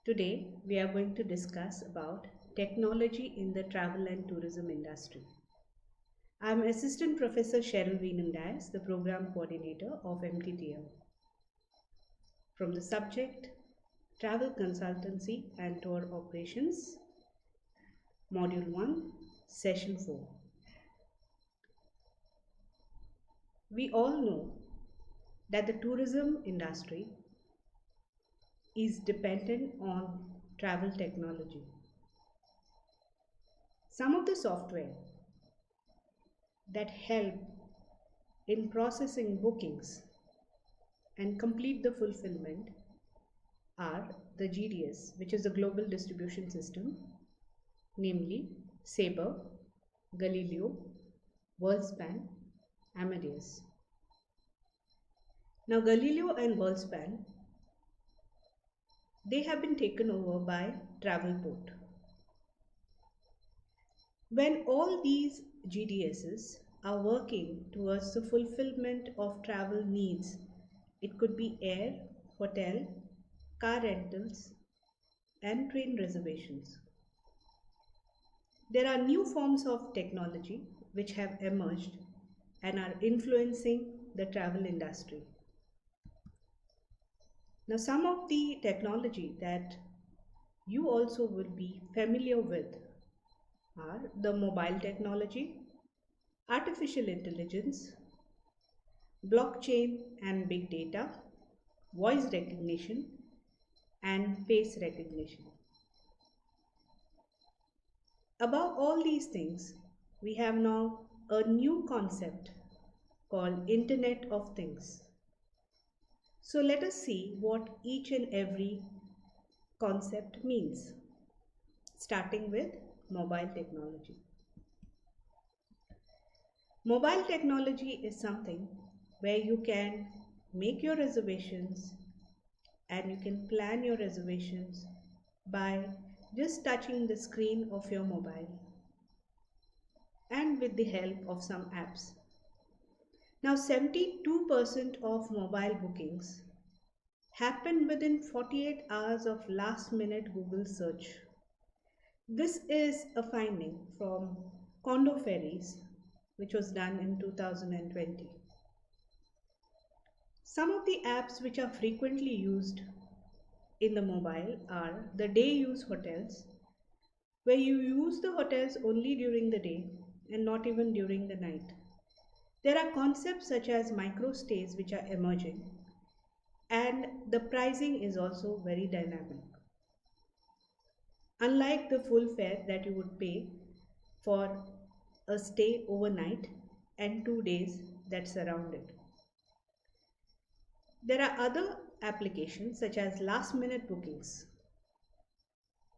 Today, we are going to discuss about technology in the travel and tourism industry. I am Assistant Professor Cheryl Veenan-Dias, the Program Coordinator of MTTL. From the subject, Travel Consultancy and Tour Operations, Module 1, Session 4. We all know that the tourism industry is dependent on travel technology. Some of the software that help in processing bookings and complete the fulfillment are the GDS, which is the Global Distribution System, namely Sabre, Galileo, WorldSpan, Amadeus. Now Galileo and WorldSpan, they have been taken over by Travelport. When all these GDSs are working towards the fulfillment of travel needs, it could be air, hotel, car rentals, and train reservations. There are new forms of technology which have emerged and are influencing the travel industry. Now, some of the technology that you also will be familiar with are the mobile technology, artificial intelligence, blockchain and big data, voice recognition, and face recognition. Above all these things, we have now a new concept called Internet of Things. So let us see what each and every concept means, starting with mobile technology. Mobile technology is something where you can make your reservations and you can plan your reservations by just touching the screen of your mobile and with the help of some apps. Now 72% of mobile bookings happen within 48 hours of last minute Google search. This is a finding from Condo Ferries, which was done in 2020. Some of the apps which are frequently used in the mobile are the day use hotels, where you use the hotels only during the day and not even during the night. There are concepts such as micro stays which are emerging, and the pricing is also very dynamic. Unlike the full fare that you would pay for a stay overnight and 2 days that surround it. There are other applications such as last minute bookings,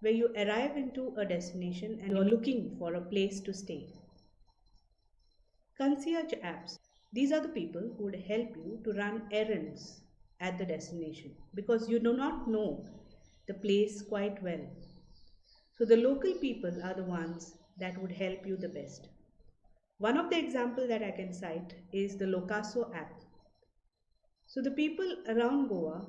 where you arrive into a destination and you're looking for a place to stay. Concierge apps, these are the people who would help you to run errands at the destination because you do not know the place quite well. So the local people are the ones that would help you the best. One of the examples that I can cite is the Locaso app. So the people around Goa,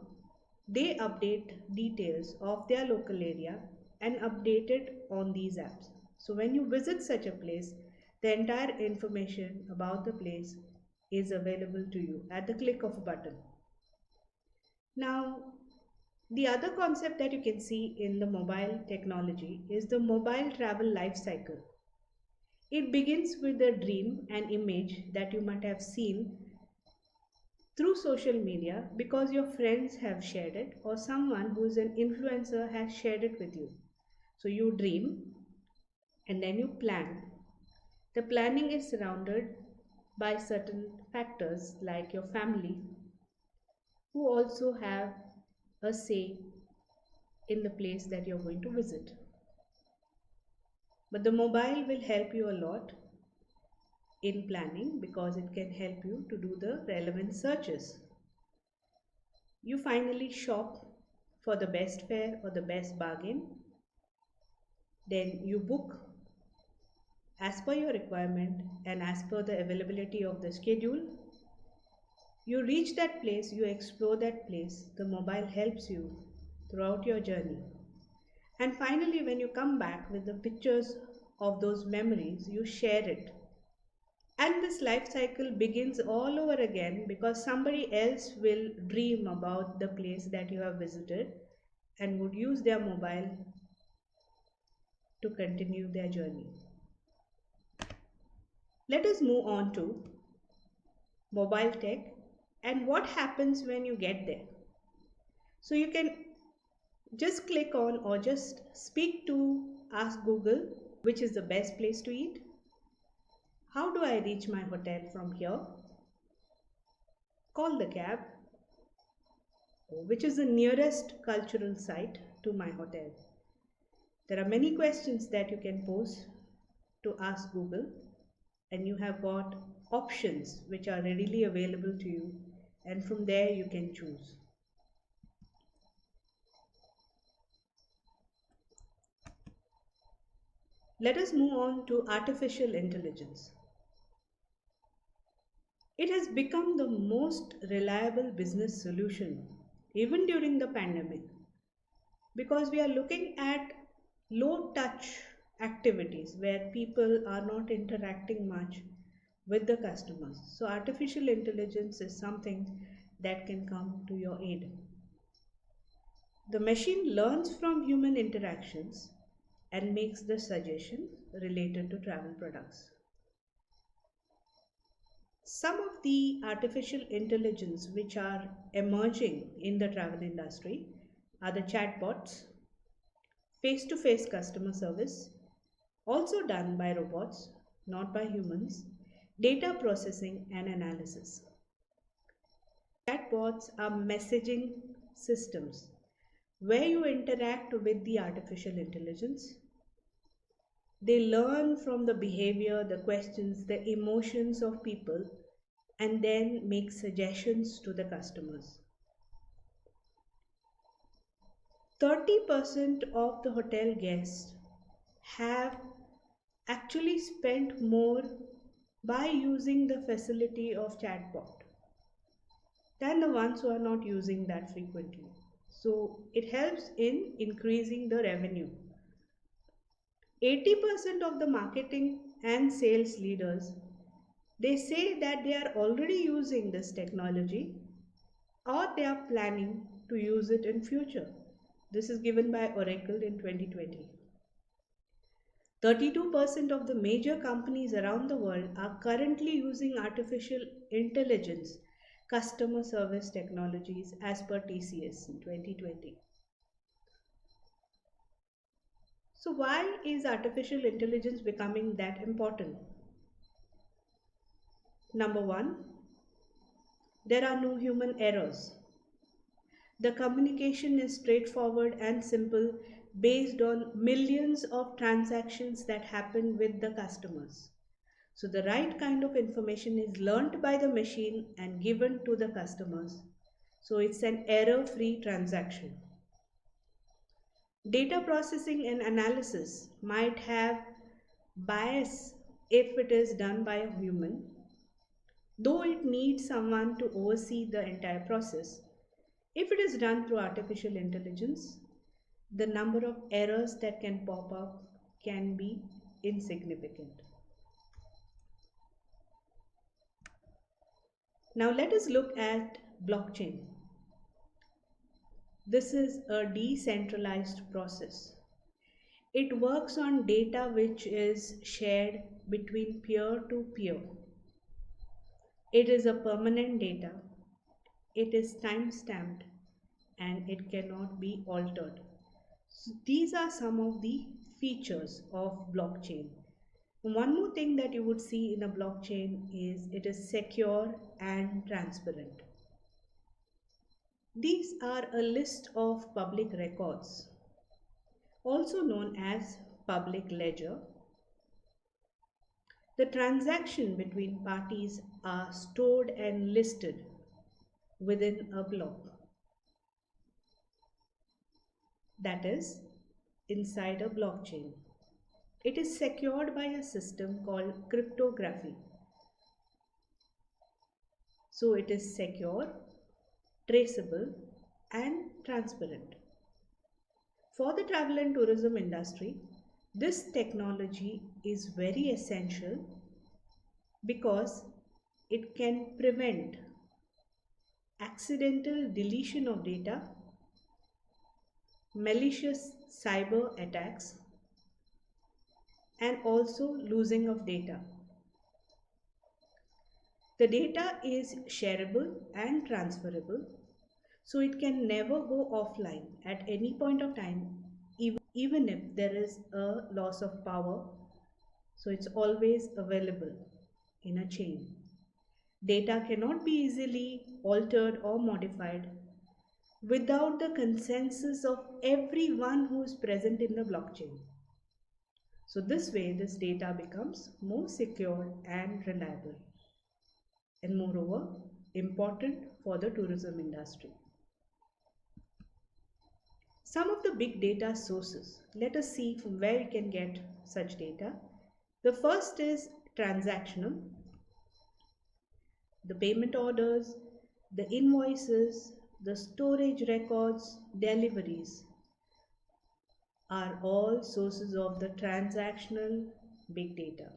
they update details of their local area and update it on these apps. So when you visit such a place, the entire information about the place is available to you at the click of a button. Now, the other concept that you can see in the mobile technology is the mobile travel life cycle. It begins with a dream and image that you might have seen through social media because your friends have shared it or someone who is an influencer has shared it with you. So you dream and then you plan. The planning is surrounded by certain factors like your family, who also have a say in the place that you're going to visit. But the mobile will help you a lot in planning because it can help you to do the relevant searches. You finally shop for the best fare or the best bargain. Then you book as per your requirement and as per the availability of the schedule. You reach that place, you explore that place. The mobile helps you throughout your journey. And finally, when you come back with the pictures of those memories, you share it. And this life cycle begins all over again because somebody else will dream about the place that you have visited and would use their mobile to continue their journey. Let us move on to mobile tech and what happens when you get there. So you can just click on or just speak to Ask Google which is the best place to eat. How do I reach my hotel from here? Call the cab. Which is the nearest cultural site to my hotel? There are many questions that you can pose to Ask Google, and you have got options which are readily available to you, and from there you can choose. Let us move on to artificial intelligence. It has become the most reliable business solution even during the pandemic because we are looking at low touch activities where people are not interacting much with the customers. So artificial intelligence is something that can come to your aid. The machine learns from human interactions and makes the suggestion related to travel products. Some of the artificial intelligence which are emerging in the travel industry are the chatbots, face-to-face customer service, also done by robots, not by humans, data processing and analysis. Chatbots are messaging systems where you interact with the artificial intelligence. They learn from the behavior, the questions, the emotions of people and then make suggestions to the customers. 30% of the hotel guests have actually spent more by using the facility of chatbot than the ones who are not using that frequently. So it helps in increasing the revenue. 80% of the marketing and sales leaders, they say that they are already using this technology or they are planning to use it in future. This is given by Oracle in 2020. 32% of the major companies around the world are currently using artificial intelligence customer service technologies as per TCS in 2020. So why is artificial intelligence becoming that important? Number one, there are no human errors. The communication is straightforward and simple based on millions of transactions that happen with the customers. So the right kind of information is learnt by the machine and given to the customers. So it's an error-free transaction. Data processing and analysis might have bias if it is done by a human, though it needs someone to oversee the entire process. If it is done through artificial intelligence, the number of errors that can pop up can be insignificant. Now let us look at blockchain. This is a decentralized process. It works on data which is shared between peer to peer. It is a permanent data. It is time-stamped and it cannot be altered. So these are some of the features of blockchain. One more thing that you would see in a blockchain is it is secure and transparent. These are a list of public records, also known as public ledger. The transaction between parties are stored and listed within a block. That is, inside a blockchain. It is secured by a system called cryptography. So it is secure, traceable, and transparent. For the travel and tourism industry, this technology is very essential because it can prevent accidental deletion of data, malicious cyber attacks, and also losing of data. The data is shareable and transferable, so it can never go offline at any point of time, even if there is a loss of power. So it's always available in a chain. Data cannot be easily altered or modified without the consensus of everyone who is present in the blockchain. So this way, this data becomes more secure and reliable, and moreover, important for the tourism industry. Some of the big data sources. Let us see from where you can get such data. The first is transactional. The payment orders, the invoices, the storage records, deliveries are all sources of the transactional big data.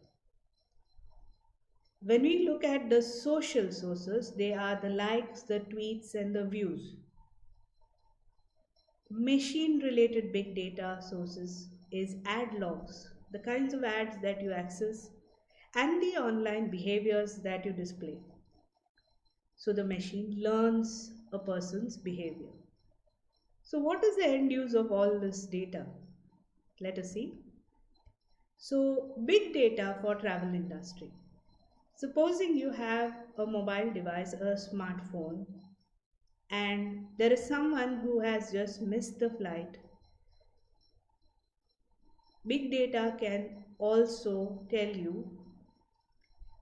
When we look at the social sources, they are the likes, the tweets, and the views. Machine related big data sources is ad logs, the kinds of ads that you access, and the online behaviors that you display. So the machine learns a person's behavior. So what is the end use of all this data? Let us see. So big data for travel industry. Supposing you have a mobile device, a smartphone, and there is someone who has just missed the flight. Big data can also tell you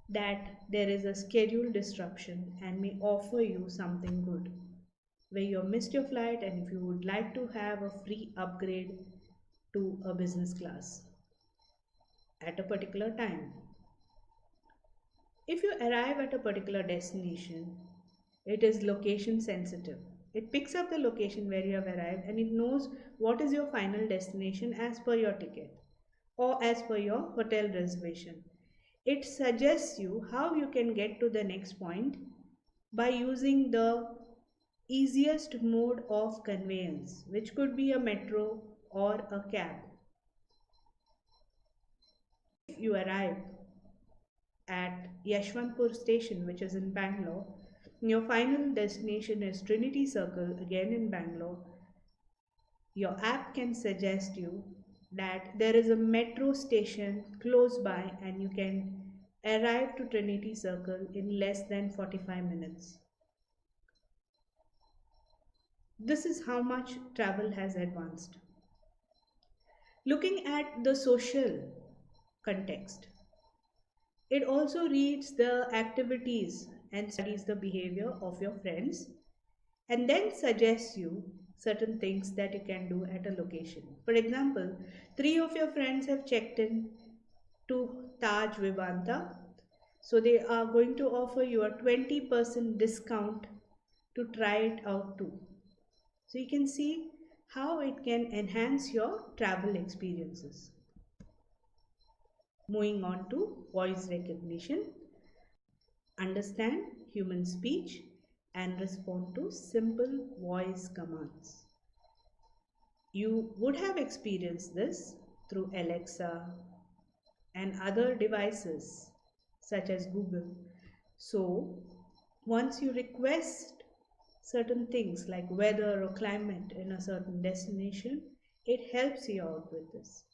that there is a schedule disruption and may offer you something good where you have missed your flight and if you would like to have a free upgrade to a business class at a particular time. If you arrive at a particular destination, it is location sensitive. It picks up the location where you have arrived and it knows what is your final destination as per your ticket or as per your hotel reservation. It suggests you how you can get to the next point by using the easiest mode of conveyance, which could be a metro or a cab. If you arrive at Yashwantpur station, which is in Bangalore, your final destination is Trinity Circle, again in Bangalore, your app can suggest you that there is a metro station close by and you can arrive to Trinity Circle in less than 45 minutes. This is how much travel has advanced. Looking at the social context, it also reads the activities and studies the behavior of your friends and then suggests you certain things that you can do at a location. For example, 3 of your friends have checked in to Taj Vivanta, so they are going to offer you a 20% discount to try it out too. So you can see how it can enhance your travel experiences. Moving on to voice recognition. Understand human speech and respond to simple voice commands. You would have experienced this through Alexa and other devices such as Google. So, once you request certain things like weather or climate in a certain destination, it helps you out with this.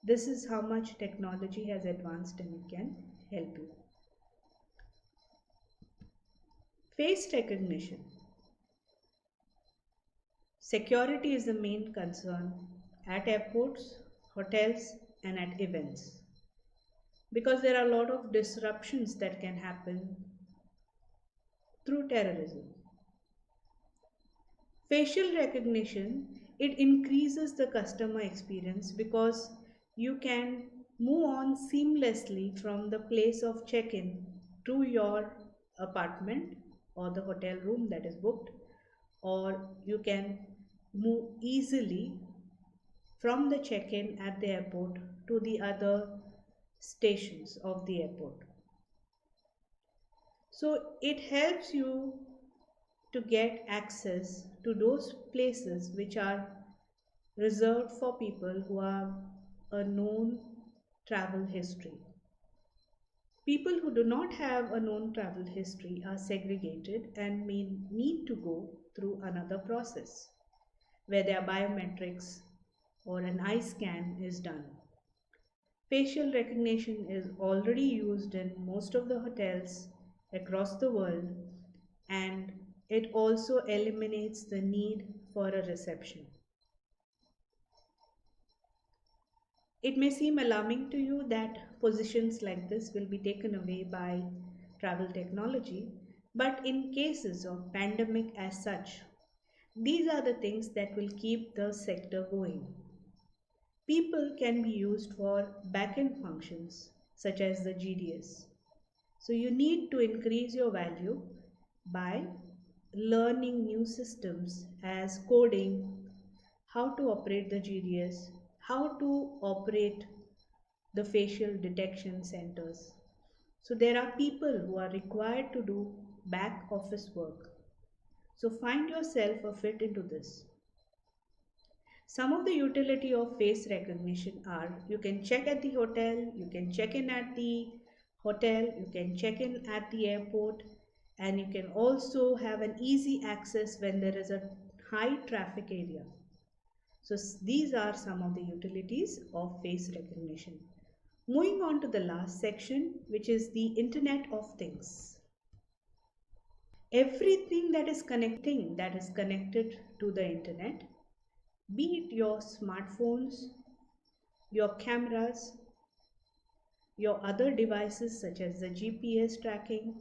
This is how much technology has advanced and it can help you. Face recognition. Security is the main concern at airports, hotels, and at events because there are a lot of disruptions that can happen through terrorism. Facial recognition, it increases the customer experience because you can move on seamlessly from the place of check-in to your apartment or the hotel room that is booked, or you can move easily from the check-in at the airport to the other stations of the airport. So it helps you to get access to those places which are reserved for people who have a known travel history. People who do not have a known travel history are segregated and may need to go through another process where their biometrics or an eye scan is done. Facial recognition is already used in most of the hotels across the world, and it also eliminates the need for a reception. It may seem alarming to you that positions like this will be taken away by travel technology, but in cases of pandemic as such, these are the things that will keep the sector going. People can be used for back-end functions such as the GDS. So you need to increase your value by learning new systems as coding, how to operate the GDS, how to operate the facial detection centers. So there are people who are required to do back office work. So find yourself a fit into this. Some of the utility of face recognition are you can check at the hotel, you can check in at the hotel, you can check in at the airport, and you can also have an easy access when there is a high traffic area. So these are some of the utilities of face recognition. Moving on to the last section, which is the Internet of Things. Everything that is connected to the internet, be it your smartphones, your cameras, your other devices such as the GPS tracking,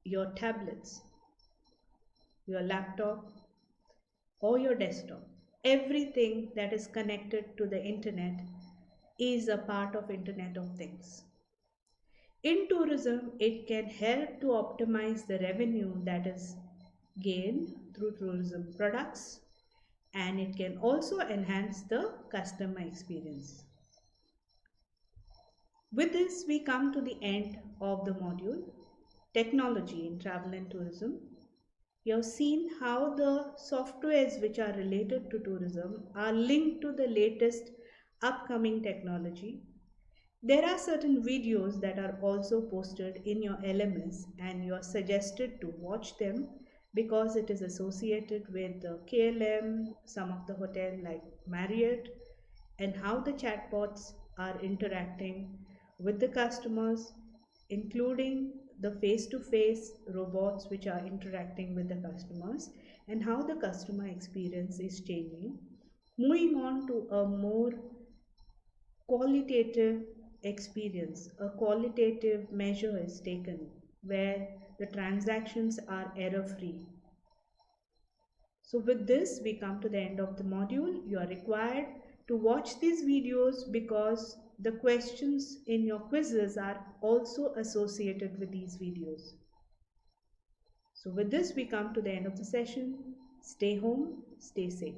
your tablets, your laptop, or your desktop. Everything that is connected to the internet is a part of Internet of Things. In tourism, it can help to optimize the revenue that is gained through tourism products, and it can also enhance the customer experience. With this, we come to the end of the module, Technology in Travel and Tourism. You have seen how the softwares which are related to tourism are linked to the latest upcoming technology. There are certain videos that are also posted in your LMS, and you are suggested to watch them because it is associated with the KLM, some of the hotels like Marriott, and how the chatbots are interacting with the customers, including the face-to-face robots which are interacting with the customers, and how the customer experience is changing. Moving on to a more qualitative experience, a qualitative measure is taken where the transactions are error-free. So with this, we come to the end of the module. You are required to watch these videos because the questions in your quizzes are also associated with these videos. So with this, we come to the end of the session. Stay home, stay safe.